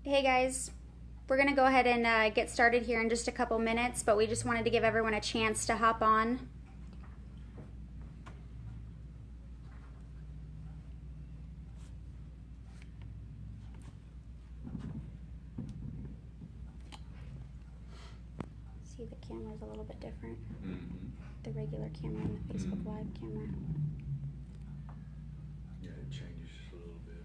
Hey guys, we're going to go ahead and get started here in just a couple minutes, but we just wanted to give everyone a chance to hop on. See, the camera's a little bit different. The regular camera and the Facebook Live camera. Yeah, it changes a little bit.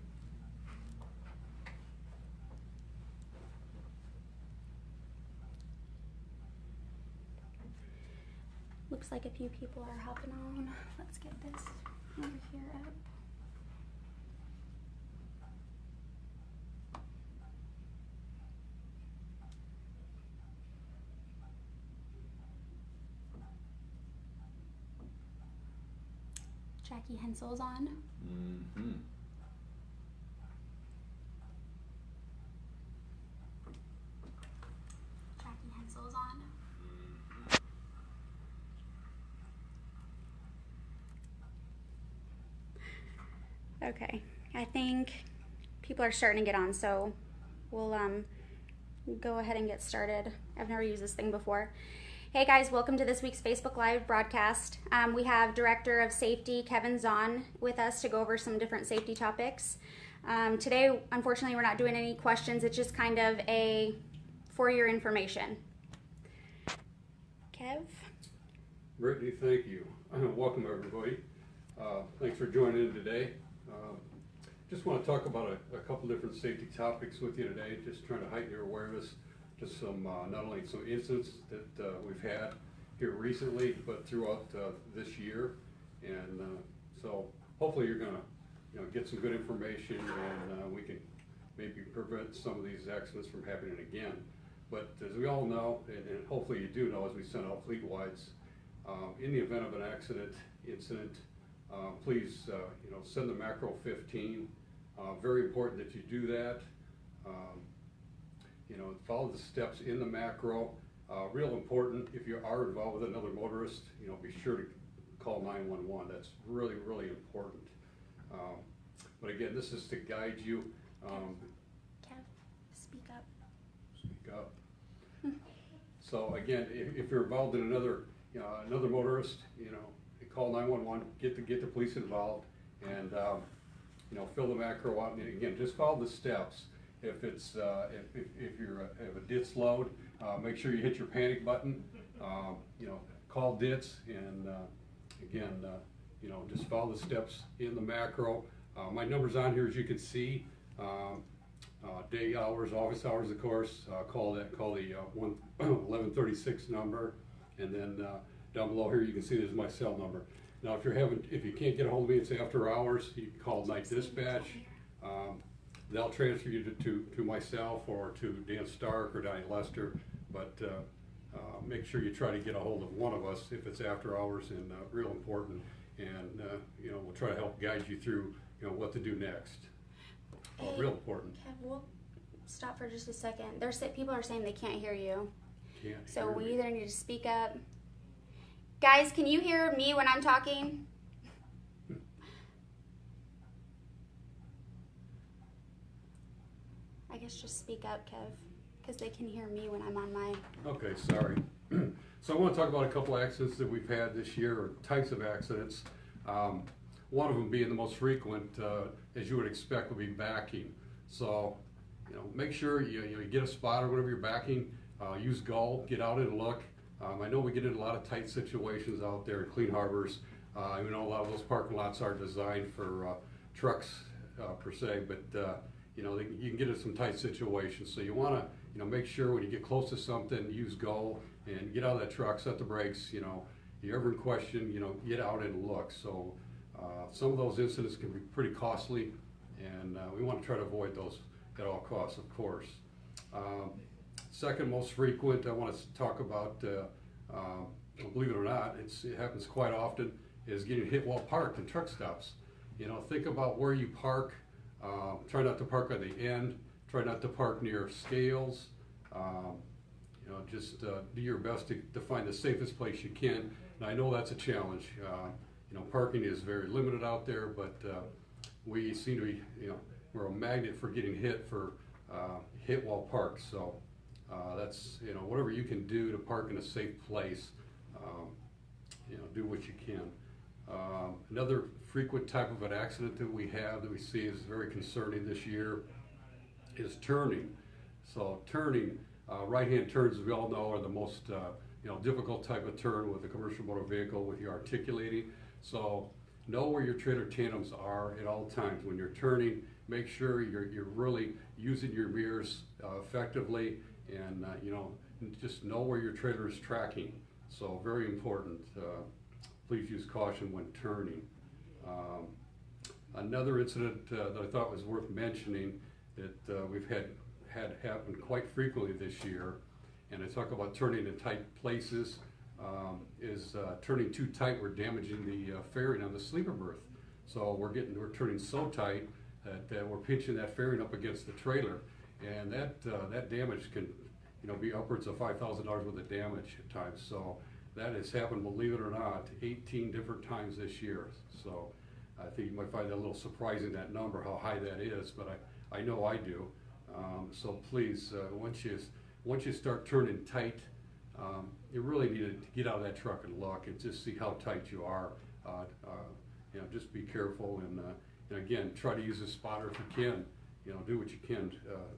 Looks like a few people are hopping on. Let's get this over here up. Jackie Hensel's on. Jackie Hensel's on. Okay, I think people are starting to get on, so we'll go ahead and get started. I've never used this thing before. Hey guys, welcome to this week's Facebook Live broadcast. We have Director of Safety Kevin Zahn with us to go over some different safety topics. Today, unfortunately, we're not doing any questions. It's just kind of for your information. Kev? Brittany, thank you. Welcome everybody. Thanks for joining in today. Just want to talk about a couple different safety topics with you today, just trying to heighten your awareness to some, not only some incidents that we've had here recently, but throughout this year. And so hopefully you're going to get some good information, and we can maybe prevent some of these accidents from happening again. But as we all know, and hopefully you do know, as we send out fleet wides, in the event of an incident, please send the macro 15. Very important that you do that. Follow the steps in the macro. Real important, if you are involved with another motorist, be sure to call 911. That's really, really important. But again, this is to guide you. Kev, speak up. Speak up. So again, if you're involved in another motorist, call 911. Get the police involved, and fill the macro out. And again, just follow the steps. If it's if you have a DITS load, make sure you hit your panic button. Call DITS, and again, just follow the steps in the macro. My number's on here, as you can see. Day hours, office hours, of course. Call the 1136 number, and then down below here you can see there's my cell number. Now, if you can't get a hold of me, it's after hours. You can call night dispatch. They'll transfer you to myself or to Dan Stark or Donnie Lester, but make sure you try to get a hold of one of us if it's after hours, and real important. And we'll try to help guide you through what to do next. Hey, real important. Kev, we'll stop for just a second. People are saying they can't hear you. So we either need to speak up. Guys, can you hear me when I'm talking? I guess just speak up, Kev, because they can hear me when I'm on my... Okay, sorry. So I want to talk about a couple accidents that we've had this year, or types of accidents. One of them being the most frequent, as you would expect, would be backing. So, make sure you get a spotter whenever you're backing. Use Gull, get out and look. I know we get in a lot of tight situations out there in Clean Harbors. A lot of those parking lots are designed for trucks per se, but you can get in some tight situations. So you want to make sure when you get close to something, use Gull and get out of that truck, set the brakes. You're ever in question, get out and look. So some of those incidents can be pretty costly, and we want to try to avoid those at all costs, of course. Second most frequent, I want to talk about, believe it or not, it happens quite often, is getting hit while parked in truck stops. Think about where you park. Try not to park on the end. Try not to park near scales. Just do your best to find the safest place you can. And I know that's a challenge. Parking is very limited out there, but we seem to be, we're a magnet for getting hit for hit while parked. So that's, whatever you can do to park in a safe place, do what you can. Another frequent type of an accident that we have that we see is very concerning this year is turning. So turning, right-hand turns, as we all know, are the most difficult type of turn with a commercial motor vehicle with your articulating. So know where your trailer tandems are at all times. When you're turning, make sure you're really using your mirrors effectively, and just know where your trailer is tracking. So very important. Please use caution when turning. Another incident that I thought was worth mentioning that we've had happen quite frequently this year, and I talk about turning in tight places, is turning too tight. We're damaging the fairing on the sleeper berth. So we're turning so tight that we're pinching that fairing up against the trailer, and that damage can be upwards of $5,000 worth of damage at times. So that has happened, believe it or not, 18 different times this year. So I think you might find that a little surprising, that number, how high that is, but I know I do. So please, once you start turning tight, you really need to get out of that truck and look and just see how tight you are. Just be careful, and again, try to use a spotter if you can. Do what you can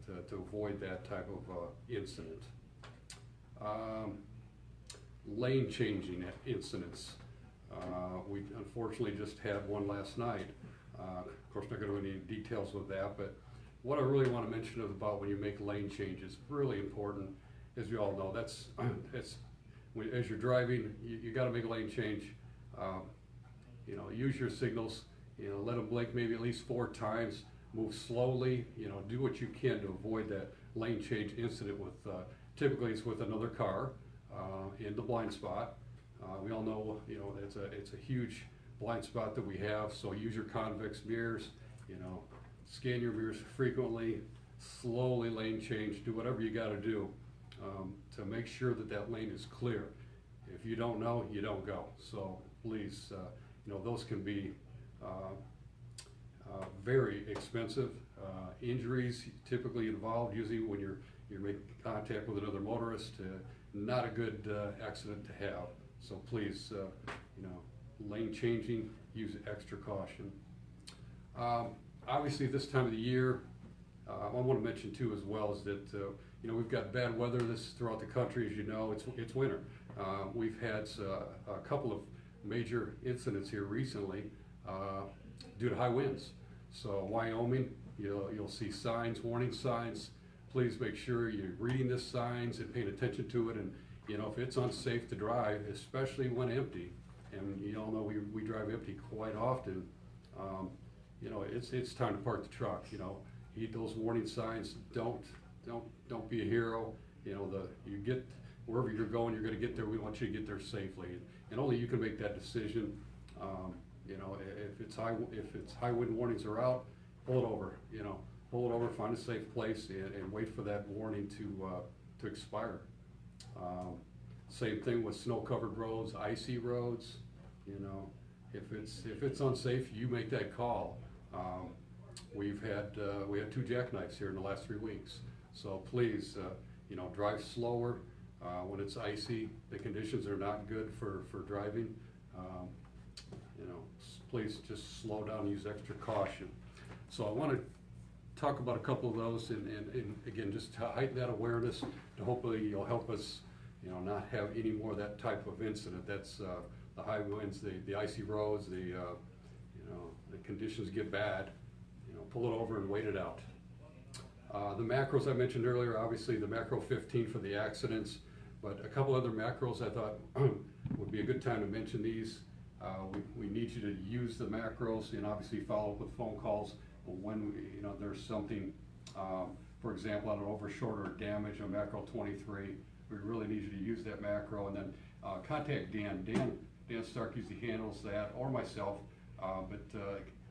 to avoid that type of incident. Lane changing incidents. We unfortunately just had one last night. Of course, not going to go into any details with that, but what I really want to mention is about when you make lane changes. Really important, as you all know. That's as you're driving, you got to make a lane change. Use your signals. Let them blink maybe at least 4 times. Move slowly. Do what you can to avoid that lane change incident with. Typically, it's with another car in the blind spot. We all know, it's a huge blind spot that we have. So use your convex mirrors. Scan your mirrors frequently. Slowly lane change. Do whatever you got to do to make sure that lane is clear. If you don't know, you don't go. So please, those can be very expensive. Injuries typically involved usually when you're making contact with another motorist. Not a good accident to have. So please, lane changing, use extra caution. Obviously, this time of the year, I want to mention too as well is that we've got bad weather throughout the country. As you know, it's winter. We've had a couple of major incidents here recently due to high winds. So Wyoming, you'll see signs, warning signs. Please make sure you're reading the signs and paying attention to it. And if it's unsafe to drive, especially when empty, and you all know we drive empty quite often. It's time to park the truck. Heed those warning signs. Don't be a hero. You get wherever you're going, you're going to get there. We want you to get there safely, and only you can make that decision. If it's high wind warnings are out, pull it over. Pull it over, find a safe place, and wait for that warning to expire. Same thing with snow-covered roads, icy roads. If it's unsafe, you make that call. We had 2 jackknives here in the last 3 weeks. So please, drive slower when it's icy. The conditions are not good for driving. Please just slow down and use extra caution. So I want to talk about a couple of those, and again, just to heighten that awareness, to hopefully you'll help us, not have any more of that type of incident. That's the high winds, the icy roads, the conditions get bad. Pull it over and wait it out. The macros I mentioned earlier, obviously the macro 15 for the accidents, but a couple other macros I thought would be a good time to mention these. We need you to use the macros and obviously follow up with phone calls when there's something, for example, on an overshort or damage on macro 23. We really need you to use that macro, and then contact Dan. Dan Stark usually handles that, or myself, but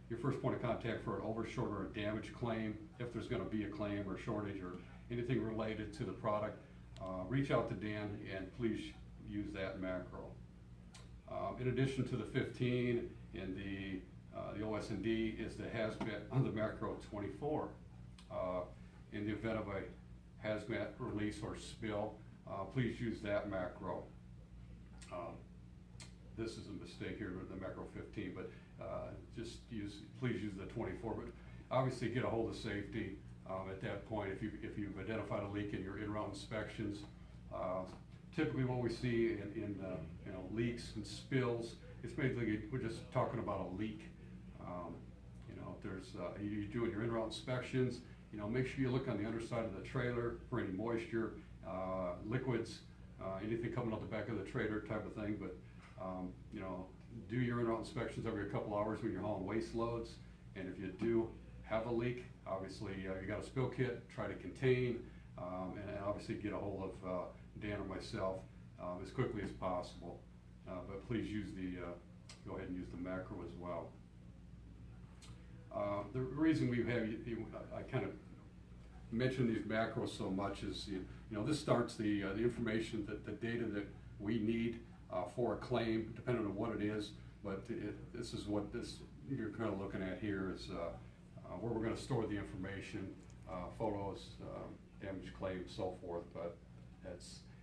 your first point of contact for an overshort or a damage claim, if there's going to be a claim or shortage or anything related to the product, reach out to Dan and please use that macro. In addition to the 15 and the OS&D is the has-been on the macro 24. in the event of a hazmat release or spill, please use that macro. This is a mistake here with the macro 15, but please use the 24. But obviously get a hold of safety at that point if you've identified a leak in your in-route inspections. Typically what we see in leaks and spills, it's basically we're just talking about a leak. If there's you're doing your in-route inspections, make sure you look on the underside of the trailer for any moisture, liquids, anything coming out the back of the trailer type of thing. But do your in-route inspections every couple hours when you're hauling waste loads. And if you do have a leak, obviously you got a spill kit, try to contain, and obviously get a hold of Dan or myself as quickly as possible. But please go ahead and use the macro as well. The reason we have, I kind of mention these macros so much is, this starts the information, the data that we need for a claim, depending on what it is. But this is what you're kind of looking at here is where we're going to store the information, photos, damage claims, so forth. But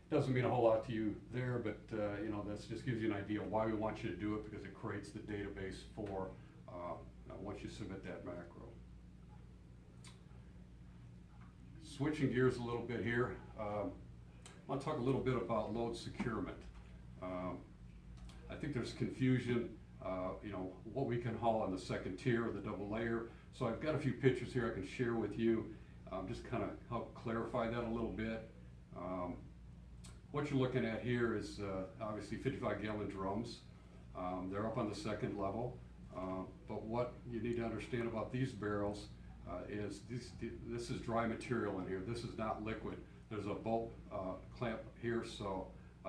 doesn't mean a whole lot to you there, but that just gives you an idea why we want you to do it, because it creates the database for once you submit that macro. Switching gears a little bit here, I want to talk a little bit about load securement. I think there's confusion, what we can haul on the second tier or the double layer. So I've got a few pictures here I can share with you, just kind of help clarify that a little bit. What you're looking at here is obviously 55-gallon drums. They're up on the second level. But what you need to understand about these barrels is this is dry material in here. This is not liquid. There's a bolt clamp here, so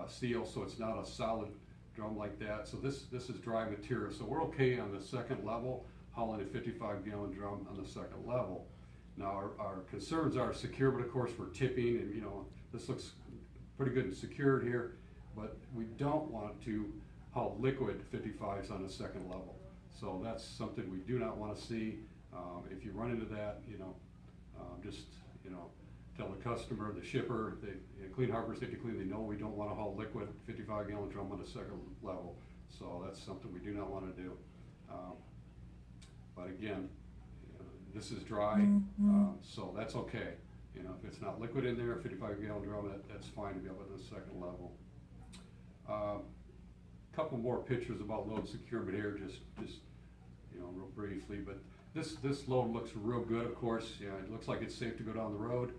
seal, so it's not a solid drum like that. So this is dry material. So we're okay on the second level, hauling a 55-gallon drum on the second level. Now our concerns are securement, of course, for tipping, and this looks pretty good and secured here, but we don't want to haul liquid 55s on the second level. So that's something we do not want to see. If you run into that, just tell the customer, the shipper, Clean Harbor Safety Clean, they know we don't want to haul liquid 55-gallon drum on the second level. So that's something we do not want to do. But again, this is dry, so that's okay. If it's not liquid in there, 55-gallon drum, that's fine to be up at the second level. Couple more pictures about load securement here, just real briefly. But this load looks real good, of course. It looks like it's safe to go down the road.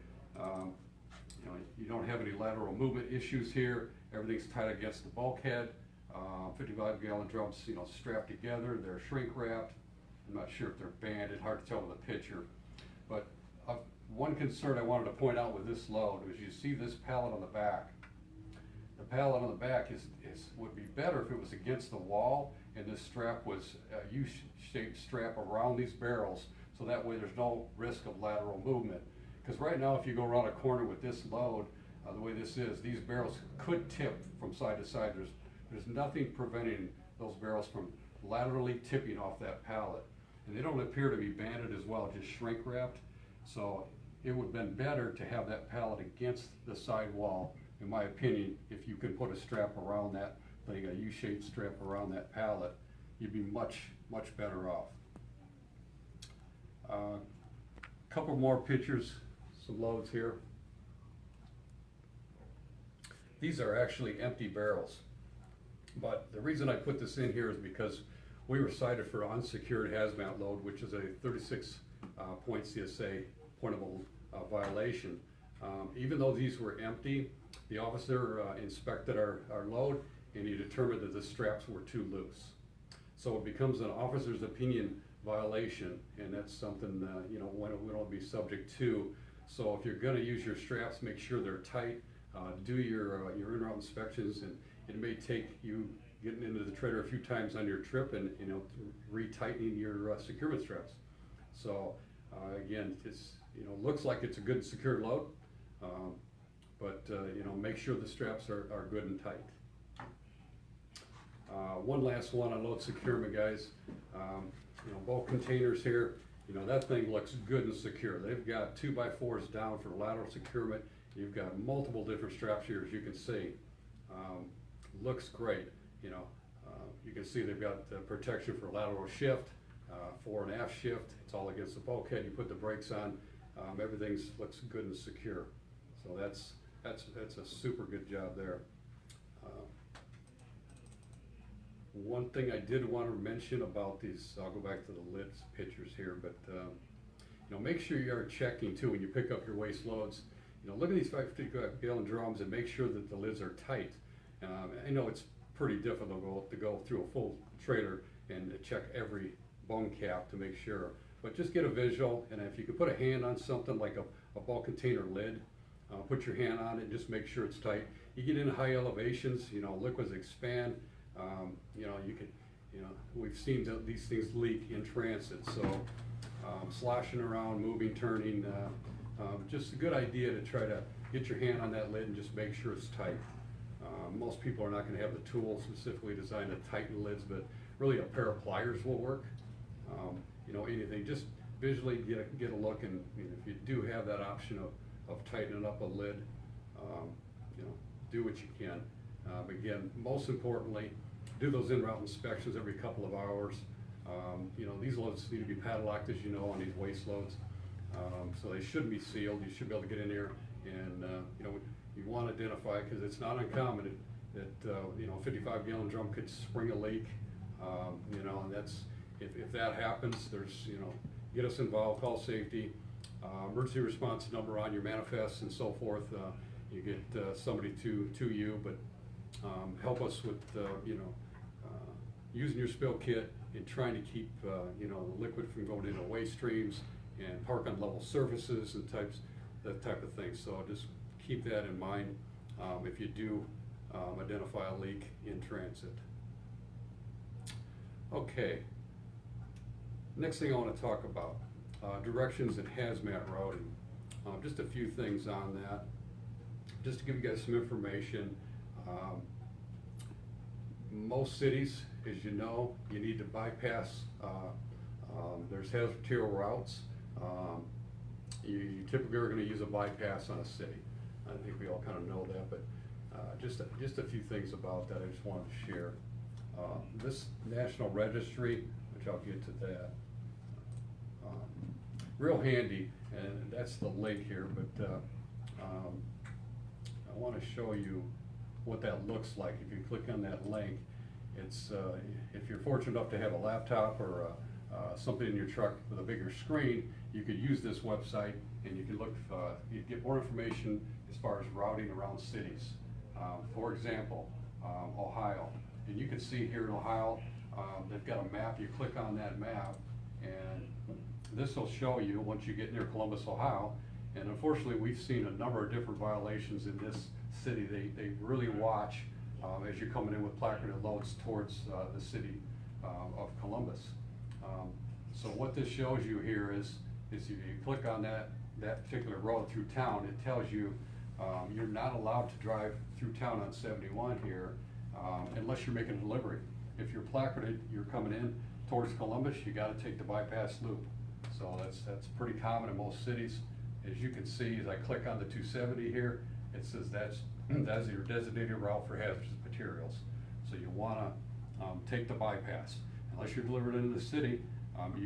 You don't have any lateral movement issues here. Everything's tight against the bulkhead. 55-gallon drums, strapped together. They're shrink wrapped. I'm not sure if they're banded. Hard to tell with a picture. But one concern I wanted to point out with this load is you see this pallet on the back. The pallet on the back would be better if it was against the wall and this strap was a U-shaped strap around these barrels, so that way there's no risk of lateral movement. Because right now, if you go around a corner with this load, the way this is, these barrels could tip from side to side. There's nothing preventing those barrels from laterally tipping off that pallet. And they don't appear to be banded as well, just shrink wrapped. So it would have been better to have that pallet against the side wall, in my opinion. If you could put a strap around that thing, a U-shaped strap around that pallet, you'd be much better off. Couple more pictures, some loads here. These are actually empty barrels, but the reason I put this in here is because we were cited for unsecured hazmat load, which is a 36 point CSA pointable violation. Even though these were empty, the officer inspected our load and he determined that the straps were too loose. So it becomes an officer's opinion violation, and that's something we don't be subject to. So if you're going to use your straps, make sure they're tight. Do your in-route inspections, and it may take you getting into the trailer a few times on your trip and retightening your securement straps. So again, it's looks like it's a good secure load, but make sure the straps are good and tight. One last one on load securement, guys. Bulk containers here. You know, that thing looks good and secure. They've got 2x4s down for lateral securement. You've got multiple different straps here, as you can see. Looks great. You know, you can see they've got protection for lateral shift, fore and aft shift. It's all against the bulkhead. You put the brakes on. Everything looks good and secure. So that's a super good job there. One thing I did want to mention about these, I'll go back to the lids pictures here, but you know, make sure you are checking too when you pick up your waste loads. You know, look at these 550-gallon drums and make sure that the lids are tight. I know it's pretty difficult to go through a full trailer and check every bung cap to make sure, but just get a visual, and if you can put a hand on something like a bulk container lid, put your hand on it and just make sure it's tight. You get into high elevations, you know, liquids expand. You know, we've seen these things leak in transit, so sloshing around, moving, turning, just a good idea to try to get your hand on that lid and just make sure it's tight. Most people are not going to have the tools specifically designed to tighten lids, but really a pair of pliers will work. You know, anything, just visually get a look, and you know, if you do have that option of tightening up a lid, you know, do what you can. Again, most importantly, do those in-route inspections every couple of hours. You know, these loads need to be padlocked, as you know, on these waste loads. So they shouldn't be sealed. You should be able to get in there, and you know, you want to identify, because it's not uncommon that you know, a 55-gallon drum could spring a leak. You know, and that's, if that happens, there's, you know, get us involved, call safety, emergency response number on your manifest and so forth. You get somebody to you, but help us with you know, using your spill kit and trying to keep you know, the liquid from going into waste streams and park on level surfaces and that type of thing. So just keep that in mind if you do identify a leak in transit. Okay, next thing I want to talk about, directions and hazmat routing. Just a few things on that, just to give you guys some information. Most cities, as you know, you need to bypass, there's hazardous material routes. You typically are going to use a bypass on a city. I think we all kind of know that, but just a few things about that I just wanted to share. This National Registry, which I'll get to that, real handy, and that's the link here, but I want to show you what that looks like. If you click on that link, it's if you're fortunate enough to have a laptop or something in your truck with a bigger screen, you could use this website and you can look, you get more information as far as routing around cities. For example, Ohio, and you can see here in Ohio, they've got a map. You click on that map, and this will show you once you get near Columbus, Ohio. And unfortunately, we've seen a number of different violations in this city. They really watch as you're coming in with placarded loads towards the city of Columbus. So what this shows you here is if you click on that particular road through town, it tells you you're not allowed to drive through town on 71 here unless you're making a delivery. If you're placarded, you're coming in towards Columbus, you got to take the bypass loop. So that's pretty common in most cities. As you can see, as I click on the 270 here, it says that's your designated route for hazardous materials. So you want to take the bypass. Unless you're delivered into the city,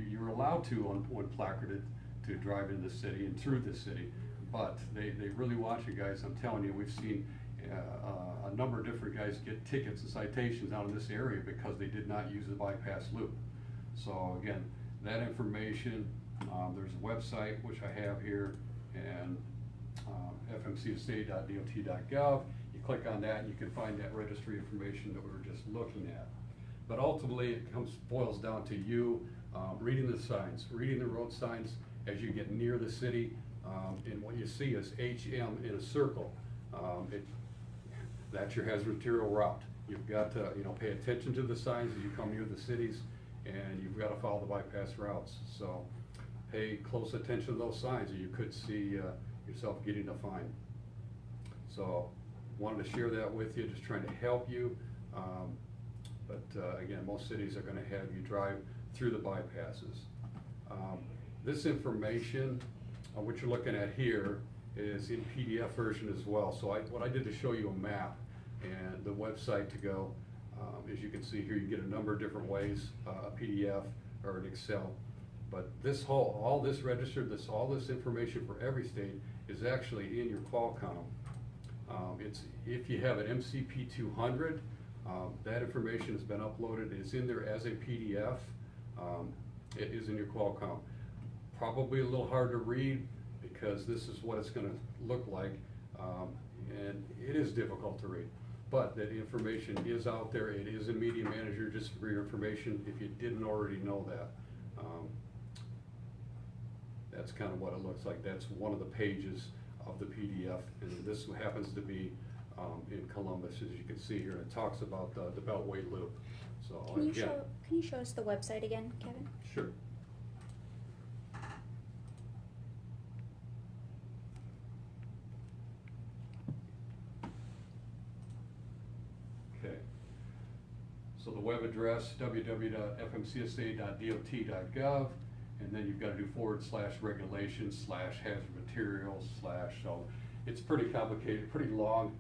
you're allowed to, when placarded, to drive in the city and through the city. But they really watch you guys. I'm telling you, we've seen a number of different guys get tickets and citations out in this area because they did not use the bypass loop. So again, that information, there's a website which I have here, and fmcsa.dot.gov. You click on that and you can find that registry information that we were just looking at. But ultimately it boils down to you reading the signs, reading the road signs as you get near the city, and what you see is HM in a circle. That's your hazardous material route. You've got to pay attention to the signs as you come near the cities, and you've got to follow the bypass routes. So pay close attention to those signs, or you could see yourself getting a fine. So wanted to share that with you, just trying to help you. But again, most cities are going to have you drive through the bypasses. This information, what you're looking at here, is in PDF version as well. So what I did to show you a map and the website to go, as you can see here, you get a number of different ways, a PDF or an Excel. But all this registered, all this information for every state is actually in your Qualcomm. If you have an MCP 200, that information has been uploaded. It's in there as a PDF. It is in your Qualcomm. Probably a little hard to read because this is what it's going to look like, and it is difficult to read. But that information is out there. It is in Media Manager, just for your information, if you didn't already know that. That's kind of what it looks like. That's one of the pages of the PDF, and this happens to be in Columbus, as you can see here. And it talks about the Beltway Loop. So Can you show us the website again, Kevin? Sure. Okay. So the web address, www.fmcsa.dot.gov, and then you've got to do /regulations/hazard materials/ so it's pretty complicated, pretty long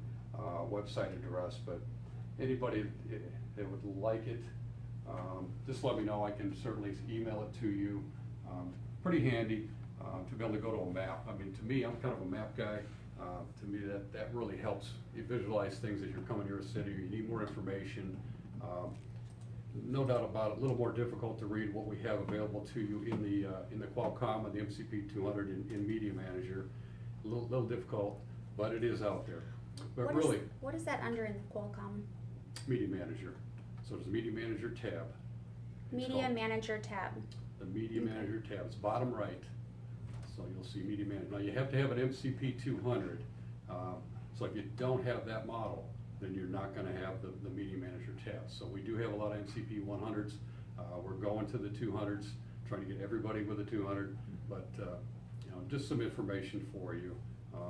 website address, but anybody that would like it, just let me know. I can certainly email it to you. Pretty handy to be able to go to a map. I mean, to me, I'm kind of a map guy. To me, that really helps you visualize things as you're coming to a city or you need more information. No doubt about it, a little more difficult to read what we have available to you in the Qualcomm and the MCP 200 in Media Manager. A little difficult, but it is out there. But what is that under in the Qualcomm? Media Manager. So there's a Media Manager tab. Media Manager tab. The Media Manager tab. It's bottom right. So you'll see Media Manager. Now you have to have an MCP 200. So if you don't have that model, then you're not going to have the Media Manager tab. So we do have a lot of MCP 100s. We're going to the 200s, trying to get everybody with a 200. But just some information for you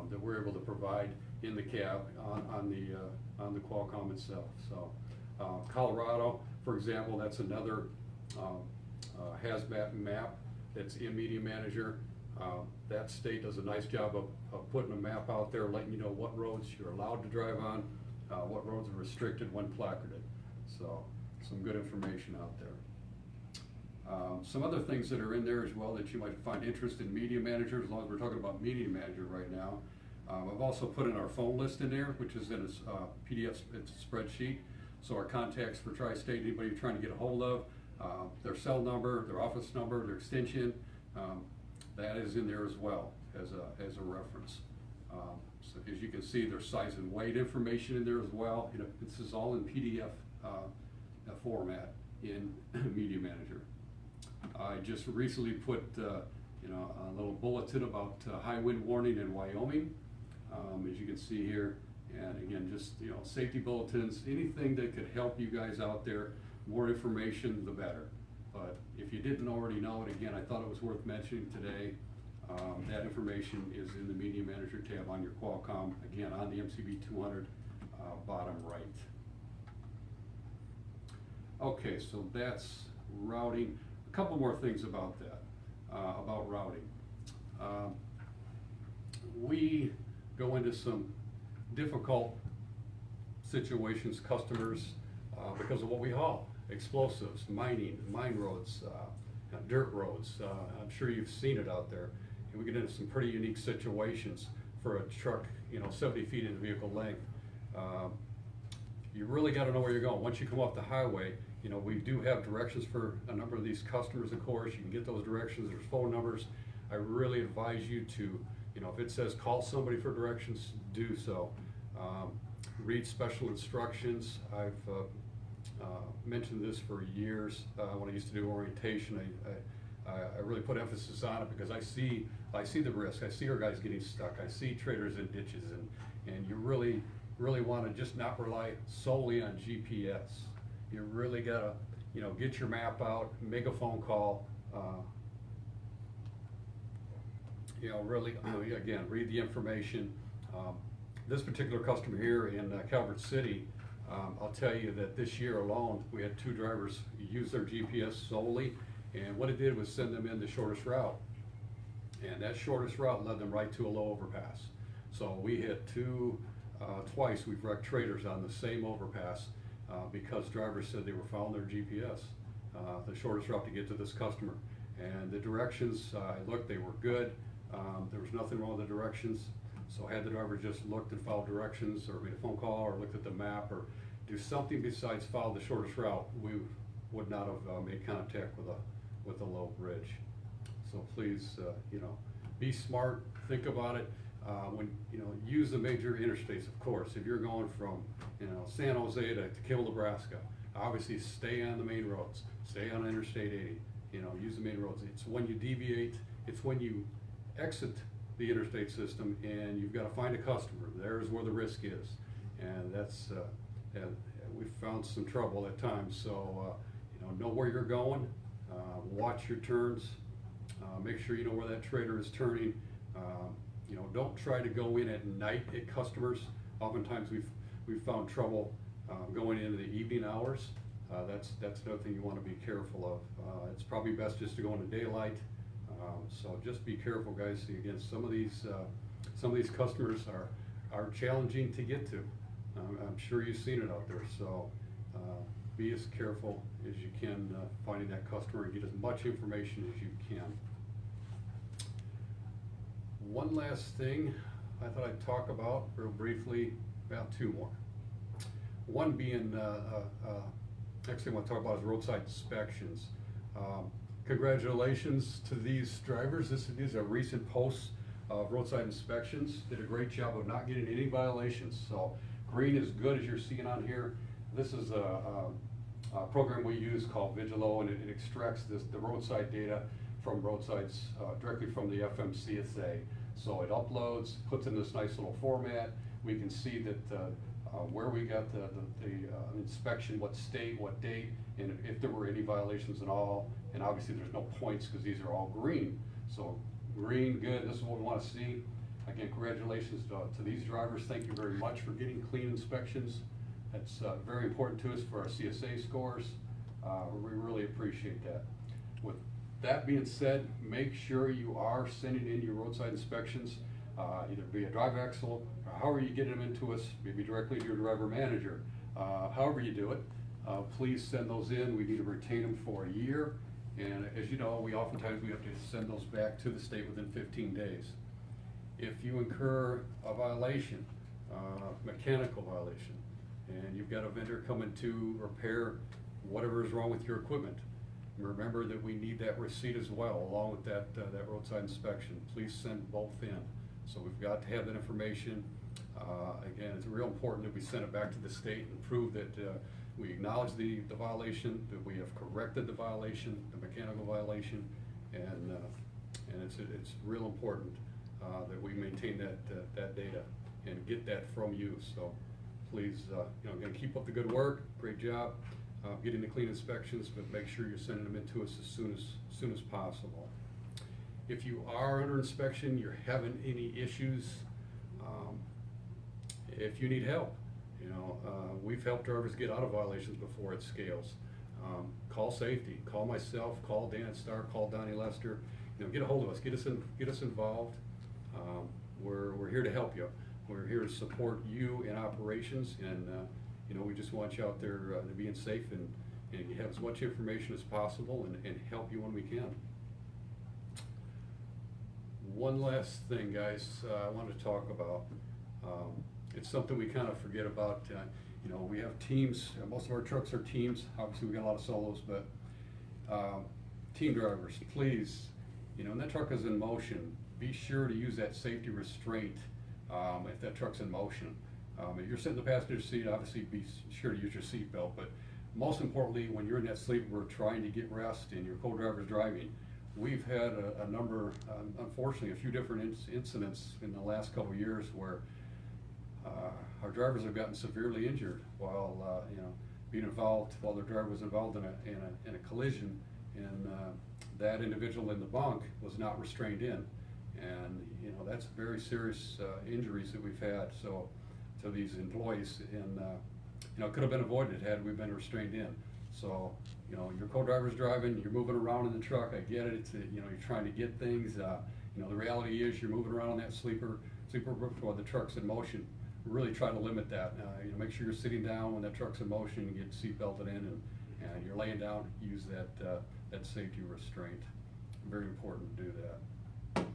that we're able to provide in the cab on the Qualcomm itself. So Colorado, for example, that's another hazmat map that's in Media Manager. That state does a nice job of putting a map out there, letting you know what roads you're allowed to drive on, what roads are restricted when placarded. So some good information out there. Some other things that are in there as well that you might find interest in Media Manager, as long as we're talking about Media Manager right now. I've also put in our phone list in there, which is in a PDF, it's a spreadsheet. So our contacts for Tri-State, anybody you're trying to get a hold of, their cell number, their office number, their extension, that is in there as well as a reference. So as you can see, there's size and weight information in there as well. This is all in PDF format in Media Manager. I just recently put a little bulletin about high wind warning in Wyoming, as you can see here. And again, just safety bulletins, anything that could help you guys out there. More information, the better. But if you didn't already know it, again, I thought it was worth mentioning today. That information is in the Media Manager tab on your Qualcomm, again, on the MCP 200, bottom right. Okay, so that's routing. A couple more things about that, about routing. We go into some difficult situations, customers, because of what we haul. Explosives, mining, mine roads, dirt roads. I'm sure you've seen it out there. And we get into some pretty unique situations for a truck, 70 feet in vehicle length. You really got to know where you're going. Once you come off the highway, we do have directions for a number of these customers, of course. You can get those directions. There's phone numbers. I really advise you to, if it says call somebody for directions, do so. Read special instructions. I've mentioned this for years. When I used to do orientation, I really put emphasis on it because I see the risk. I see our guys getting stuck. I see trailers in ditches, and you really want to just not rely solely on GPS. You really gotta, get your map out, make a phone call. Really, again, read the information. This particular customer here in Calvert City, I'll tell you that this year alone, we had 2 drivers use their GPS solely, and what it did was send them in the shortest route. and that shortest route led them right to a low overpass. So we hit twice we've wrecked traders on the same overpass because drivers said they were following their GPS, the shortest route to get to this customer. And the directions, I looked, they were good. There was nothing wrong with the directions. So had the driver just looked and followed directions, or made a phone call, or looked at the map, or do something besides follow the shortest route, we would not have made contact with a low bridge. So please, be smart, think about it. When use the major interstates, of course. If you're going from San Jose to Kimball, Nebraska, obviously stay on the main roads, stay on Interstate 80. Use the main roads. It's when you deviate, it's when you exit the interstate system and you've got to find a customer. There's where the risk is, and that's we've found some trouble at times. So know where you're going, watch your turns, make sure you know where that trader is turning. Don't try to go in at night at customers. Oftentimes we've found trouble going into the evening hours. That's another thing you want to be careful of. It's probably best just to go into daylight. So just be careful, guys. Again, some of these customers are challenging to get to. I'm sure you've seen it out there. So be as careful as you can finding that customer and get as much information as you can. One last thing I thought I'd talk about real briefly, about two more. One being, actually I want to talk about is roadside inspections. Congratulations to these drivers. These are recent posts of roadside inspections. Did a great job of not getting any violations. So green is good, as you're seeing on here. This is a program we use called Vigilo, and it extracts the roadside data from roadsides directly from the FMCSA. So it uploads, puts in this nice little format. We can see that where we got the inspection, what state, what date, and if there were any violations at all. And obviously there's no points because these are all green. So green, good, this is what we want to see. Again, congratulations to these drivers. Thank you very much for getting clean inspections. That's very important to us for our CSA scores. We really appreciate that. With that being said, make sure you are sending in your roadside inspections, either via Drive Axle, or however you get them into us, maybe directly to your driver manager. However you do it, please send those in. We need to retain them for a year. And as you know, we have to send those back to the state within 15 days. If you incur a violation, mechanical violation, and you've got a vendor coming to repair whatever is wrong with your equipment, remember that we need that receipt as well, along with that roadside inspection. Please send both in. So we've got to have that information. Again, it's real important that we send it back to the state and prove that we acknowledge the violation, that we have corrected the violation, the mechanical violation, and it's real important that we maintain that data and get that from you. So please, again, keep up the good work. Great job getting the clean inspections, but make sure you're sending them in to us as soon as possible. If you are under inspection, you're having any issues, if you need help, we've helped drivers get out of violations before at scales. Call safety, call myself, call Dan Starr, call Donnie Lester. Get a hold of us, get us involved. We're here to help you. We're here to support you in operations, and we just want you out there to being safe and you have as much information as possible and help you when we can. One last thing, guys, I want to talk about. It's something we kind of forget about. We have teams. Most of our trucks are teams. Obviously, we got a lot of solos, but team drivers, please, when that truck is in motion, be sure to use that safety restraint if that truck's in motion. If you're sitting in the passenger seat, obviously be sure to use your seatbelt, but most importantly, when you're in that sleep, we're trying to get rest and your co-driver's driving. We've had a number, unfortunately, a few different incidents in the last couple of years where our drivers have gotten severely injured while being involved, while their driver was involved in a collision, and that individual in the bunk was not restrained in, and that's very serious injuries that we've had. So to these employees, and it could have been avoided had we been restrained in. So your co-driver's driving, you're moving around in the truck. I get it. It's you're trying to get things. You know, the reality is you're moving around on that sleeper roof while the truck's in motion. Really try to limit that. You know, make sure you're sitting down when that truck's in motion and get seat belted in, and you're laying down, use that safety restraint. Very important to do that.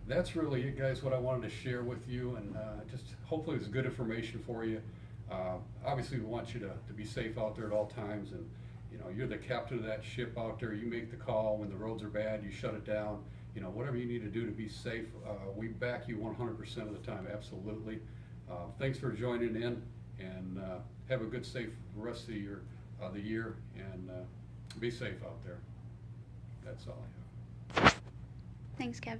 That's really it, guys, what I wanted to share with you, and just hopefully it's good information for you. Obviously we want you to be safe out there at all times, and you know, you're the captain of that ship out there. You make the call when the roads are bad, you shut it down. You know, whatever you need to do to be safe, we back you 100% of the time, absolutely. Thanks for joining in, and have a good, safe rest of the year, and be safe out there. That's all I have. Thanks, Kev.